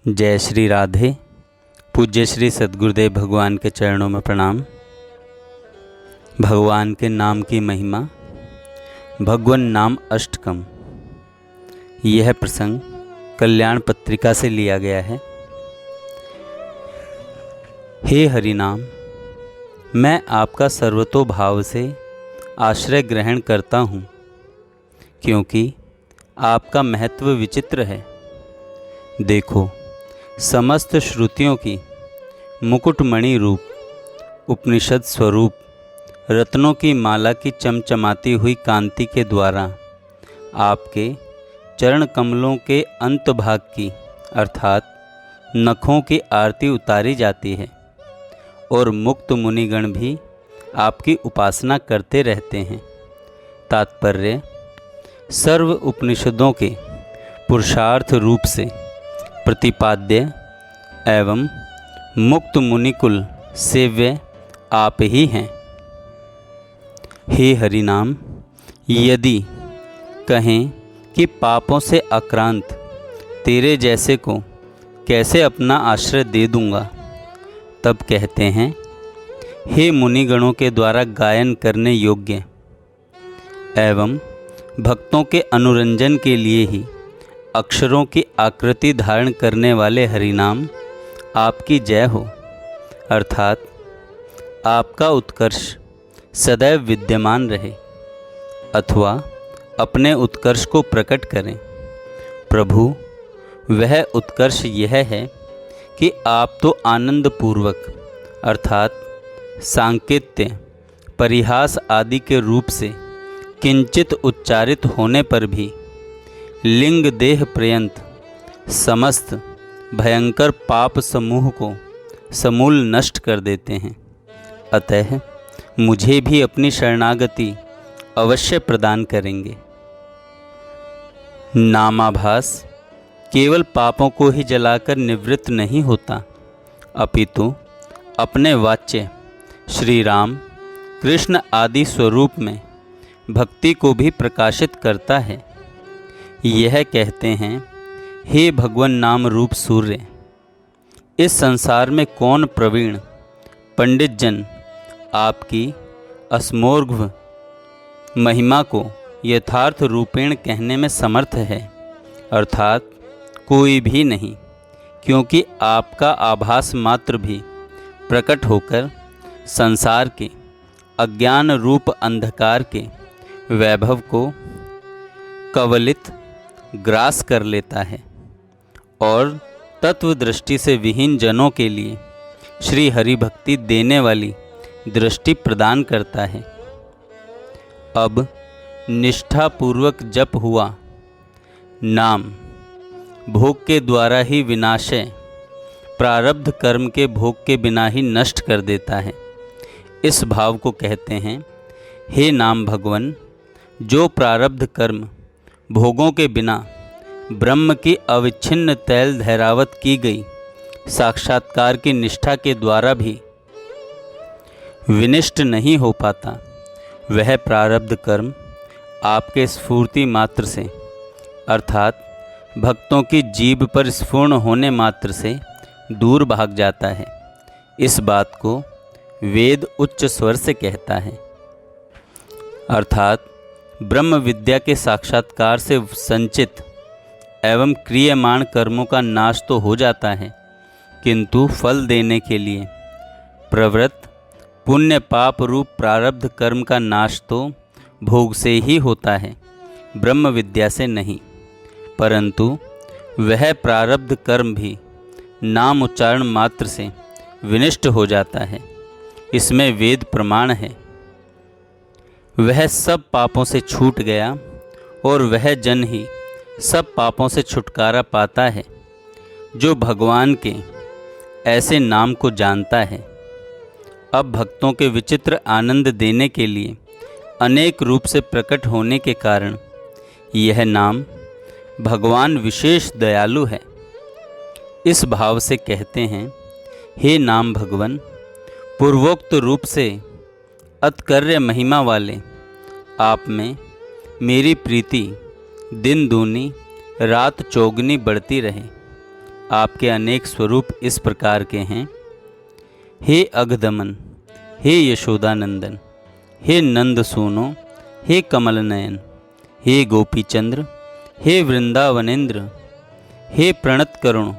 जय श्री राधे। पूज्य श्री सद्गुरुदेव भगवान के चरणों में प्रणाम। भगवान के नाम की महिमा, भगवन नाम अष्टकम। यह प्रसंग कल्याण पत्रिका से लिया गया है। हे हरिनाम, मैं आपका सर्वतोभाव से आश्रय ग्रहण करता हूँ, क्योंकि आपका महत्व विचित्र है। देखो, समस्त श्रुतियों की मुकुटमणि रूप उपनिषद स्वरूप रत्नों की माला की चमचमाती हुई कांति के द्वारा आपके चरण कमलों के अंत भाग की अर्थात नखों की आरती उतारी जाती है और मुक्त मुनिगण भी आपकी उपासना करते रहते हैं। तात्पर्य, सर्व उपनिषदों के पुरुषार्थ रूप से प्रतिपाद्य एवं मुक्त मुनिकुल सेव्य आप ही हैं। हे हरिनाम, यदि कहें कि पापों से आक्रांत तेरे जैसे को कैसे अपना आश्रय दे दूंगा, तब कहते हैं, हे मुनिगणों के द्वारा गायन करने योग्य एवं भक्तों के अनुरंजन के लिए ही अक्षरों की आकृति धारण करने वाले हरिनाम, आपकी जय हो। अर्थात आपका उत्कर्ष सदैव विद्यमान रहे अथवा अपने उत्कर्ष को प्रकट करें। प्रभु, वह उत्कर्ष यह है कि आप तो आनंद पूर्वक अर्थात सांकेत्य, परिहास आदि के रूप से किंचित उच्चारित होने पर भी लिंग देह पर्यंत समस्त भयंकर पाप समूह को समूल नष्ट कर देते हैं। अतः मुझे भी अपनी शरणागति अवश्य प्रदान करेंगे। नामाभास केवल पापों को ही जलाकर निवृत्त नहीं होता, अपितु अपने वाच्य श्री राम, कृष्ण आदि स्वरूप में भक्ति को भी प्रकाशित करता है। यह कहते हैं, हे भगवन नाम रूप सूर्य, इस संसार में कौन प्रवीण पंडित जन आपकी अस्मोर्घ्व महिमा को यथार्थ रूपेण कहने में समर्थ है। अर्थात कोई भी नहीं, क्योंकि आपका आभास मात्र भी प्रकट होकर संसार के अज्ञान रूप अंधकार के वैभव को कवलित ग्रास कर लेता है और तत्व दृष्टि से विहीन जनों के लिए श्री हरि भक्ति देने वाली दृष्टि प्रदान करता है। अब निष्ठापूर्वक जप हुआ नाम भोग के द्वारा ही विनाशय प्रारब्ध कर्म के भोग के बिना ही नष्ट कर देता है। इस भाव को कहते हैं, हे नाम भगवन, जो प्रारब्ध कर्म भोगों के बिना ब्रह्म की अविच्छिन्न तैल धैरावत की गई साक्षात्कार की निष्ठा के द्वारा भी विनिष्ट नहीं हो पाता, वह प्रारब्ध कर्म आपके स्फूर्ति मात्र से अर्थात भक्तों की जीभ पर स्फूर्ण होने मात्र से दूर भाग जाता है। इस बात को वेद उच्च स्वर से कहता है। अर्थात ब्रह्म विद्या के साक्षात्कार से संचित एवं क्रियमाण कर्मों का नाश तो हो जाता है, किंतु फल देने के लिए प्रवृत्त पुण्य पाप रूप प्रारब्ध कर्म का नाश तो भोग से ही होता है, ब्रह्म विद्या से नहीं। परंतु वह प्रारब्ध कर्म भी नाम उच्चारण मात्र से विनिष्ट हो जाता है। इसमें वेद प्रमाण है। वह सब पापों से छूट गया और वह जन ही सब पापों से छुटकारा पाता है, जो भगवान के ऐसे नाम को जानता है। अब भक्तों के विचित्र आनंद देने के लिए अनेक रूप से प्रकट होने के कारण यह नाम भगवान विशेष दयालु है। इस भाव से कहते हैं, हे नाम भगवन, पूर्वोक्त रूप से अतकर्य महिमा वाले आप में मेरी प्रीति दिन दूनी रात चौगनी बढ़ती रहे। आपके अनेक स्वरूप इस प्रकार के हैं। हे अघदमन, हे यशोदानंदन, हे नंद सोनो, हे कमल नयन, हे गोपीचंद्र, हे वृंदावनेन्द्र, हे प्रणत करुण,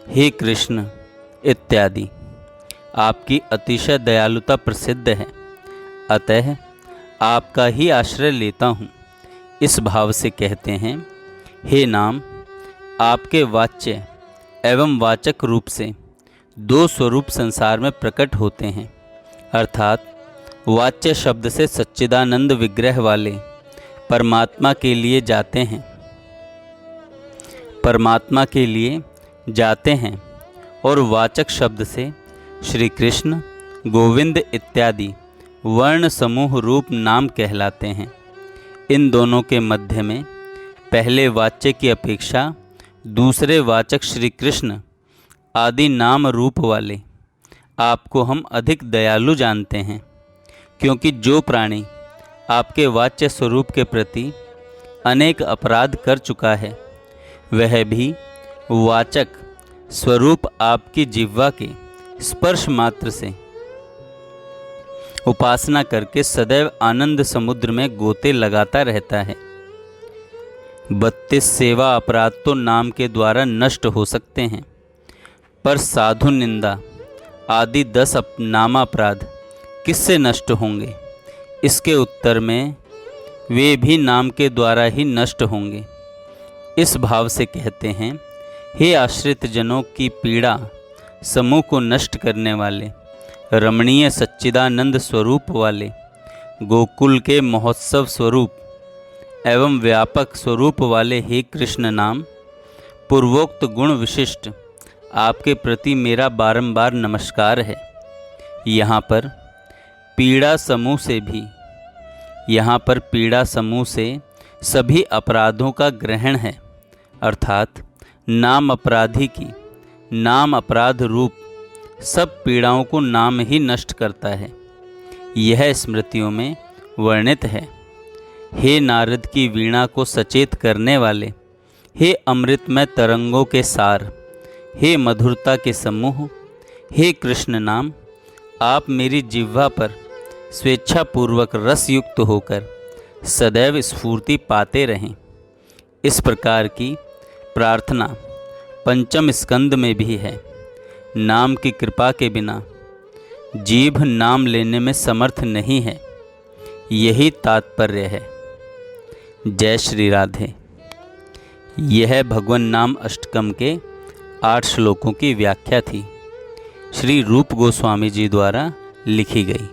हे कृष्ण इत्यादि। आपकी अतिशय दयालुता प्रसिद्ध है, अतः आपका ही आश्रय लेता हूँ। इस भाव से कहते हैं, हे नाम, आपके वाच्य एवं वाचक रूप से दो स्वरूप संसार में प्रकट होते हैं, अर्थात वाच्य शब्द से सच्चिदानंद विग्रह वाले परमात्मा के लिए जाते हैं और वाचक शब्द से श्री कृष्ण, गोविंद इत्यादि वर्ण समूह रूप नाम कहलाते हैं। इन दोनों के मध्य में पहले वाच्य की अपेक्षा दूसरे वाचक श्री कृष्ण आदि नाम रूप वाले आपको हम अधिक दयालु जानते हैं, क्योंकि जो प्राणी आपके वाच्य स्वरूप के प्रति अनेक अपराध कर चुका है, वह भी वाचक स्वरूप आपकी जिह्वा के स्पर्श मात्र से उपासना करके सदैव आनंद समुद्र में गोते लगाता रहता है। 32 सेवा अपराध तो नाम के द्वारा नष्ट हो सकते हैं, पर साधु निंदा आदि 10 नामापराध किससे नष्ट होंगे? इसके उत्तर में वे भी नाम के द्वारा ही नष्ट होंगे। इस भाव से कहते हैं, हे आश्रित जनों की पीड़ा समूह को नष्ट करने वाले, रमणीय सच्चिदानंद स्वरूप वाले, गोकुल के महोत्सव स्वरूप एवं व्यापक स्वरूप वाले हे कृष्ण नाम, पूर्वोक्त गुण विशिष्ट आपके प्रति मेरा बारंबार नमस्कार है। यहाँ पर पीड़ा समूह से सभी अपराधों का ग्रहण है, अर्थात नाम अपराधी की नाम अपराध रूप सब पीड़ाओं को नाम ही नष्ट करता है। यह स्मृतियों में वर्णित है। हे नारद की वीणा को सचेत करने वाले, हे अमृतमय तरंगों के सार, हे मधुरता के समूह, हे कृष्ण नाम, आप मेरी जिह्वा पर स्वेच्छापूर्वक रस युक्त होकर सदैव स्फूर्ति पाते रहें। इस प्रकार की प्रार्थना पंचम स्कंद में भी है। नाम की कृपा के बिना जीभ नाम लेने में समर्थ नहीं है, यही तात्पर्य है। जय श्री राधे। यह भगवन नाम अष्टकम के 8 श्लोकों की व्याख्या थी, श्री रूप गोस्वामी जी द्वारा लिखी गई।